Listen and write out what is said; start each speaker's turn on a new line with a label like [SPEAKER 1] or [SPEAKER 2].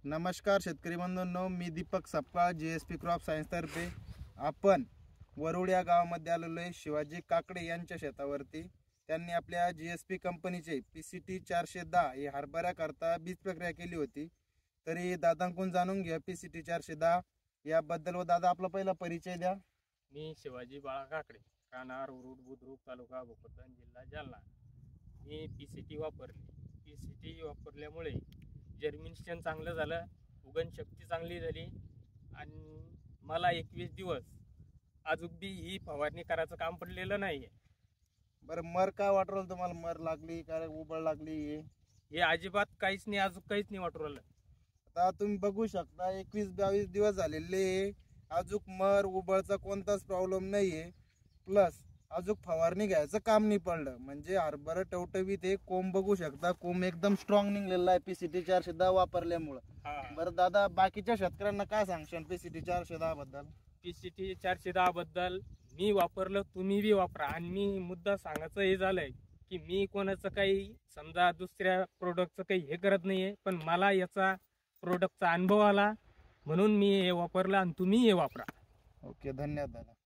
[SPEAKER 1] नमस्कार शेतकरी बंधूंनो, मी Deepak Sapkal GSP crop science तर्फे आपण वरुड या गावामध्ये आलेलो आहे. शिवाजी काकडे यांच्या शेतावरती त्यांनी आपल्या GSP कंपनीचे PCT 410 हे हरभरा करता बीज प्रक्रिया केली होती. तरी दादांकडून जाणून घ्या PCT 410 याबद्दल. व दादा आपला पहिला परिचय द्या.
[SPEAKER 2] मी शिवाजी बाळा काकडे, राहणार वरुड बुद्रुक, तालुका भोकरदन, जिल्हा जालना. मी PCT वापरली. PCT वापरल्यामुळे जर्मिनेशन चांगलं झालं, उगण शक्ती चांगली झाली आणि मला 21 दिवस अजून बी ही फवारणी करायचं काम पडलेलं नाही.
[SPEAKER 1] बरं, मर काय वाटलं तुम्हाला? मर लागली काय, उबळ लागली?
[SPEAKER 2] हे अजिबात काहीच नाही, अजून काहीच नाही वाटू राहिलं.
[SPEAKER 1] आता तुम्ही बघू शकता 21-22 दिवस झालेले, अजून मर उबळचा कोणताच प्रॉब्लेम नाहीये. प्लस अजून फवारणी घ्यायचं काम नाही पडलं. म्हणजे हरभरा टवटवीत हे कोंब बघू शकता, कोंब एकदम स्ट्रॉंग निघलेला आहे PCT 410 वापरल्यामुळं. बरं दादा, बाकीच्या शेतकऱ्यांना काय सांगशाल PCT 410 बद्दल?
[SPEAKER 2] PCT 410 बद्दल मी वापरलं, तुम्ही बी वापरा. आणि मी मुद्दा सांगायचं हे झालंय की मी कोणाचं काही समजा दुसऱ्या प्रोडक्टचं काही हे करत नाहीये, पण मला याचा प्रोडक्टचा अनुभव आला म्हणून मी हे वापरलं आणि तुम्ही हे वापरा.
[SPEAKER 1] ओके, धन्यवाद दादा.